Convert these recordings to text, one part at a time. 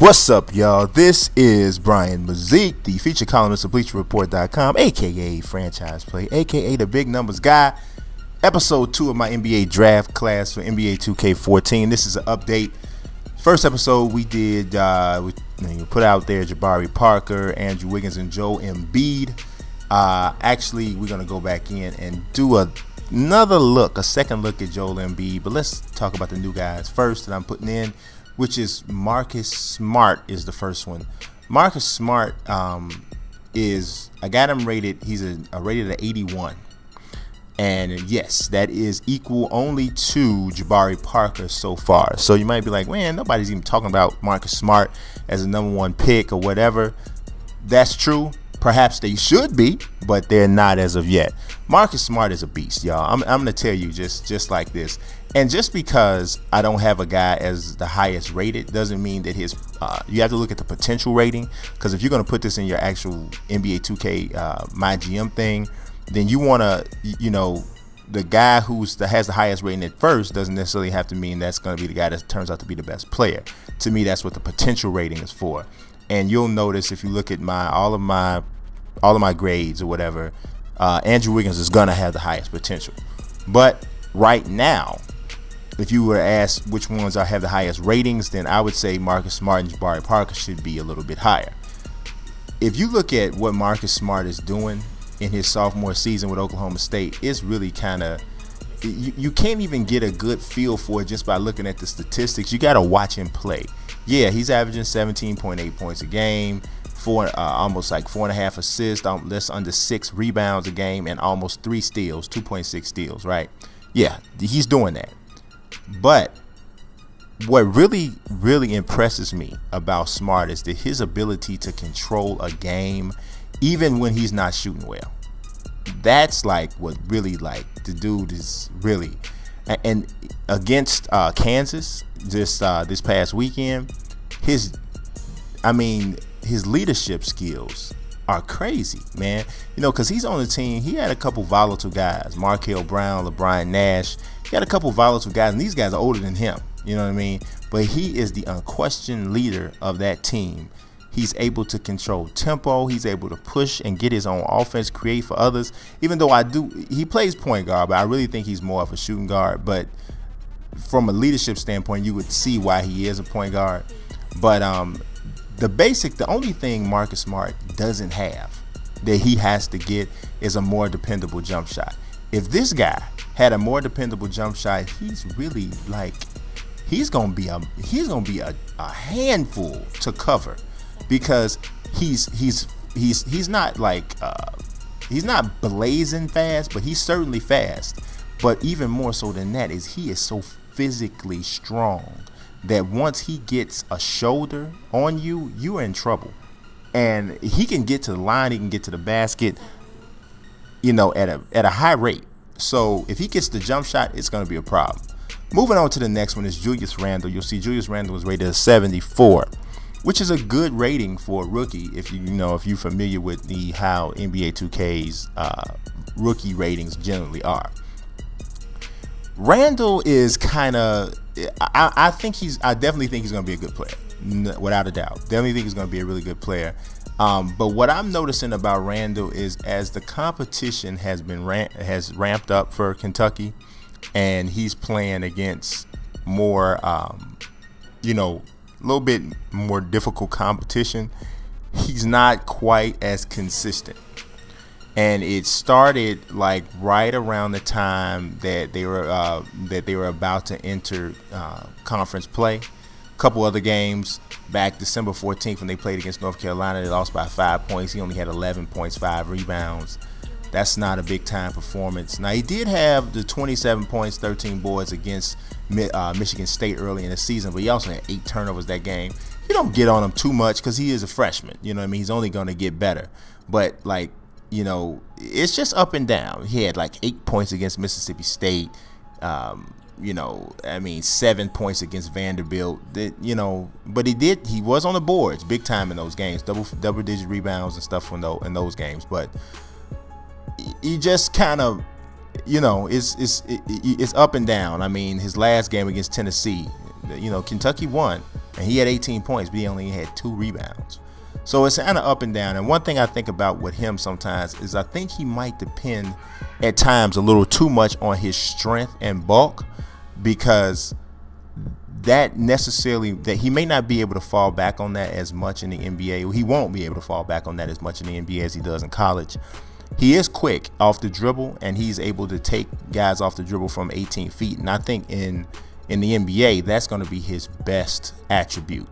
What's up, y'all? This is Brian Mazik, the feature columnist of BleacherReport.com, aka Franchise Play, aka the Big Numbers Guy. Episode 2 of my NBA draft class for NBA 2K14. This is an update. First episode we did, we put out there Jabari Parker, Andrew Wiggins, and Joel Embiid. Actually, we're going to go back in and do another look, a second look at Joel Embiid. But let's talk about the new guys first that I'm putting in, which is Marcus Smart is the first one. Marcus Smart is, I got him rated, he's rated at 81. And yes, that is equal only to Jabari Parker so far. So you might be like, man, nobody's even talking about Marcus Smart as a #1 pick or whatever. That's true. Perhaps they should be, but they're not as of yet. Marcus Smart is a beast, y'all. I'm going to tell you just like this. And just because I don't have a guy as the highest rated doesn't mean that his you have to look at the potential rating, because if you're going to put this in your actual NBA 2K My GM thing, then you want to, the guy that has the highest rating at first doesn't necessarily have to mean that's going to be the guy that turns out to be the best player. To me, that's what the potential rating is for. And you'll notice if you look at all of my grades or whatever, Andrew Wiggins is going to have the highest potential. But right now, if you were to ask which ones have the highest ratings, then I would say Marcus Smart and Jabari Parker should be a little bit higher. If you look at what Marcus Smart is doing in his sophomore season with Oklahoma State, it's really kind of, you can't even get a good feel for it just by looking at the statistics. You got to watch him play. Yeah, he's averaging 17.8 points a game, almost like 4.5 assists, less under 6 rebounds a game, and almost 3 steals, 2.6 steals, right? Yeah, he's doing that. But what really, really impresses me about Smart is that his ability to control a game even when he's not shooting well. That's like what really, like, the dude is really. And against Kansas this past weekend, his leadership skills are crazy, man. Because he's on the team. He had a couple volatile guys, Markel Brown, LeBron Nash. He had a couple volatile guys, and these guys are older than him. You know what I mean? But he is the unquestioned leader of that team. He's able to control tempo. He's able to push and get his own offense, create for others. Even though he plays point guard, but I really think he's more of a shooting guard. But from a leadership standpoint, you would see why he is a point guard. But the only thing Marcus Smart doesn't have that he has to get is a more dependable jump shot. If this guy had a more dependable jump shot, he's really like, he's gonna be a handful to cover. Because he's not like he's not blazing fast, but he's certainly fast. But even more so than that is he is so physically strong that once he gets a shoulder on you, you are in trouble. And he can get to the line, he can get to the basket, at a high rate. So if he gets the jump shot, it's going to be a problem. Moving on to the next one is Julius Randle. You'll see Julius Randle was rated at 74. Which is a good rating for a rookie if you're familiar with how NBA 2K's rookie ratings generally are. Randle is kind of, I definitely think he's going to be a good player, without a doubt. Definitely think he's going to be a really good player. But what I'm noticing about Randle is as the competition has ramped up for Kentucky, and he's playing against more, a little bit more difficult competition, he's not quite as consistent. And it started like right around the time that they were about to enter conference play. A couple other games back December 14th when they played against North Carolina, they lost by 5 points. He only had 11 points, 5 rebounds. That's not a big time performance. Now, he did have the 27 points, 13 boards against Michigan State early in the season, but he also had 8 turnovers that game. You don't get on him too much because he is a freshman. You know what I mean? He's only going to get better. But, it's just up and down. He had like 8 points against Mississippi State. 7 points against Vanderbilt. But he was on the boards big time in those games, double-digit rebounds and stuff in those games. But he just kind of, it's up and down. I mean, his last game against Tennessee, Kentucky won, And he had 18 points, but he only had 2 rebounds. So it's kind of up and down. And one thing I think about with him sometimes is I think he might depend at times a little too much on his strength and bulk, because that he may not be able to fall back on that as much in the NBA. He won't be able to fall back on that as much in the NBA as he does in college. He is quick off the dribble, and he's able to take guys off the dribble from 18 feet. And I think in the NBA, that's going to be his best attribute.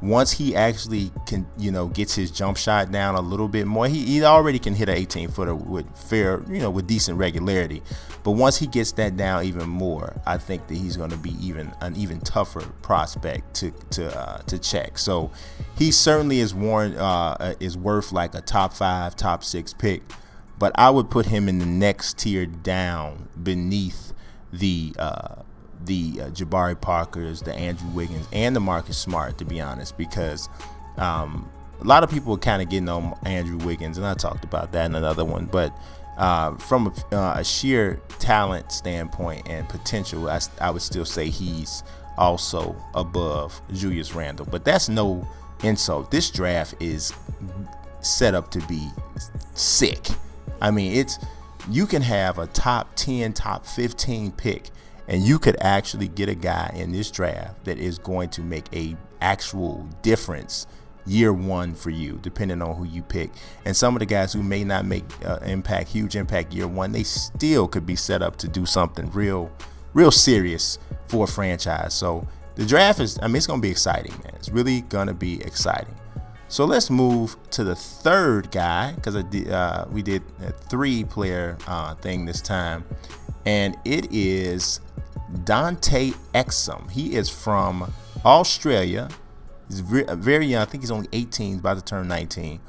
Once he actually can, gets his jump shot down a little bit more, he already can hit an 18-footer with with decent regularity. But once he gets that down even more, I think that he's going to be an even tougher prospect to check. So he certainly is worth like a top 5, top 6 pick. But I would put him in the next tier down beneath the Jabari Parkers, the Andrew Wiggins, and the Marcus Smart, to be honest, because a lot of people are kind of getting on Andrew Wiggins, and I talked about that in another one. But from a sheer talent standpoint and potential, I would still say he's also above Julius Randle. But that's no insult. This draft is set up to be sick. I mean, you can have a top 10, top 15 pick, and you could actually get a guy in this draft that is going to make a actual difference year one for you, depending on who you pick. And some of the guys who may not make huge impact year one, they still could be set up to do something real serious for a franchise. So the draft is, it's going to be exciting, man. It's really going to be exciting. So let's move to the third guy, because we did a 3-player thing this time, and it is Dante Exum. He is from Australia. He's very young. I think he's only 18, about to turn 19.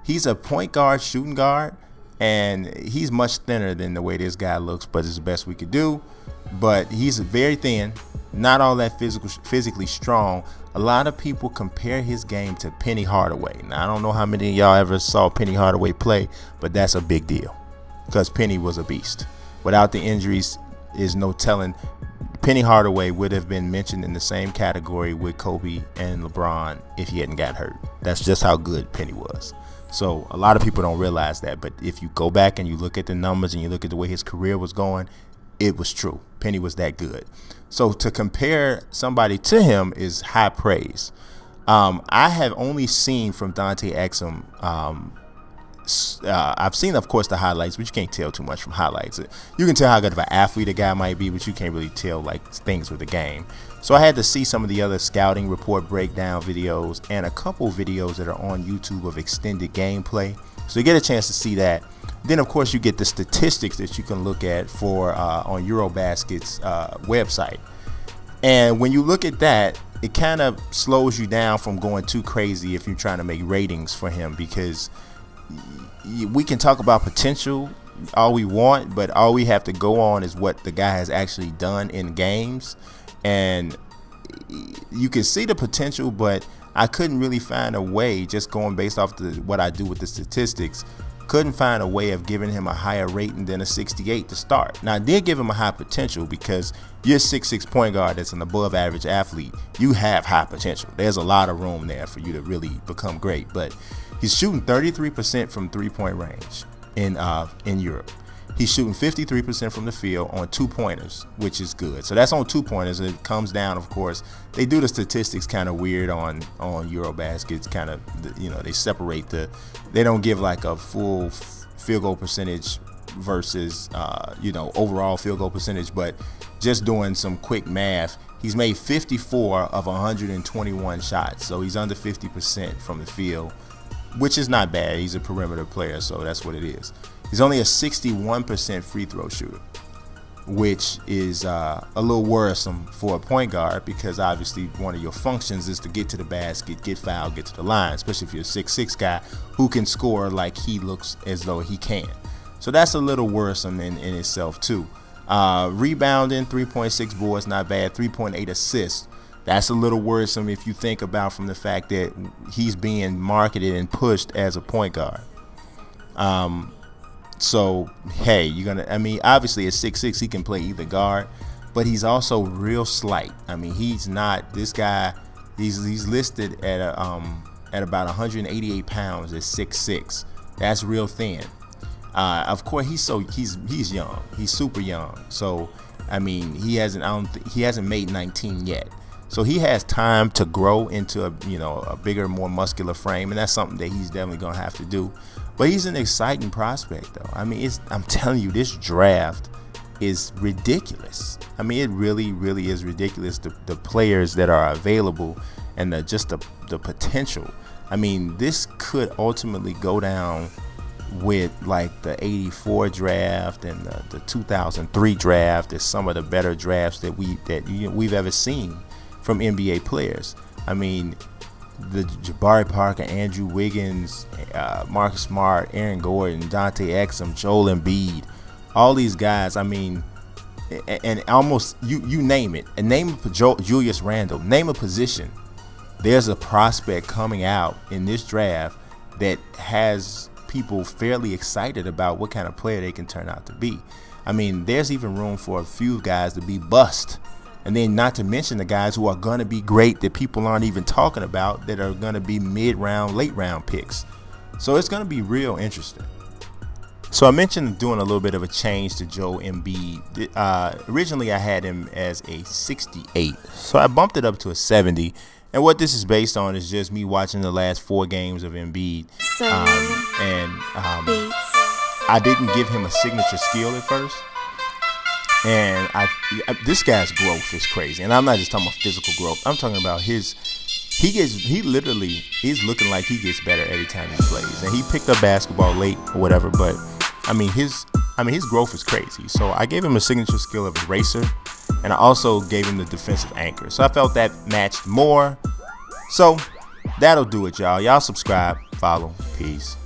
He's a point guard, shooting guard, and he's much thinner than the way this guy looks, but it's the best we could do. But he's very thin, not all that physically strong. A lot of people compare his game to Penny Hardaway. Now, I don't know how many of y'all ever saw Penny Hardaway play, but that's a big deal because Penny was a beast. Without the injuries, is no telling. Penny Hardaway would have been mentioned in the same category with Kobe and LeBron if he hadn't got hurt. That's just how good Penny was. So a lot of people don't realize that, but if you go back and you look at the numbers and you look at the way his career was going, it was true. Penny was that good. So to compare somebody to him is high praise. I have only seen from Dante Exum, I've seen, of course, the highlights, but you can't tell too much from highlights. You can tell how good of an athlete a guy might be, but you can't really tell like things with the game. So I had to see some of the other scouting report breakdown videos and a couple videos that are on YouTube of extended gameplay. So you get a chance to see that. Then, of course, you get the statistics that you can look at for on Eurobasket's website. And when you look at that, it kind of slows you down from going too crazy if you're trying to make ratings for him, because we can talk about potential all we want, but all we have to go on is what the guy has actually done in games. And you can see the potential, but I couldn't really find a way, just going based off what I do with the statistics, couldn't find a way of giving him a higher rating than a 68 to start. Now, I did give him a high potential because you're a 6'6" point guard that's an above average athlete. You have high potential. There's a lot of room there for you to really become great. But he's shooting 33% from three-point range in Europe. He's shooting 53% from the field on 2-pointers, which is good. So that's on 2-pointers. It comes down, of course. They do the statistics kind of weird on Eurobasket. It's kind of, they separate they don't give like a full field goal percentage versus, overall field goal percentage. But just doing some quick math, he's made 54 of 121 shots. So he's under 50% from the field, which is not bad. He's a perimeter player, so that's what it is. He's only a 61% free throw shooter, which is a little worrisome for a point guard, because obviously one of your functions is to get to the basket, get fouled, get to the line, especially if you're a 6'6" guy who can score like he looks as though he can. So that's a little worrisome in itself too. Rebounding, 3.6 boards, not bad. 3.8 assists. That's a little worrisome if you think about from the fact that he's being marketed and pushed as a point guard. So, hey, obviously at 6'6", he can play either guard, but he's also real slight. He's not, this guy He's listed at about 188 pounds at 6'6". That's real thin. Of course, he's young. He's super young. So I mean, he hasn't made 19 yet. So he has time to grow into a bigger, more muscular frame, and that's something that he's definitely gonna have to do. But he's an exciting prospect, though. I mean, I'm telling you, this draft is ridiculous. I mean, it really, really is ridiculous. The players that are available and the potential. I mean, this could ultimately go down with like the '84 draft and the 2003 draft as some of the better drafts that we've ever seen from NBA players. I mean, the Jabari Parker, Andrew Wiggins, Marcus Smart, Aaron Gordon, Dante Exum, Joel Embiid, all these guys. I mean, and almost you name it, and name Julius Randle, name a position. There's a prospect coming out in this draft that has people fairly excited about what kind of player they can turn out to be. I mean, there's even room for a few guys to be bust. And then not to mention the guys who are going to be great that people aren't even talking about, that are going to be mid-round, late-round picks. So it's going to be real interesting. So I mentioned doing a little bit of a change to Joel Embiid. Originally, I had him as a 68. So I bumped it up to a 70. And what this is based on is just me watching the last 4 games of Embiid. I didn't give him a signature skill at first. And this guy's growth is crazy, and I'm not just talking about physical growth. I'm talking about he literally is looking like he gets better every time he plays. And he picked up basketball late or whatever, but I mean his growth is crazy. So I gave him a signature skill of eraser, and I also gave him the defensive anchor. So I felt that matched more. So that'll do it, y'all. Y'all subscribe, follow, peace.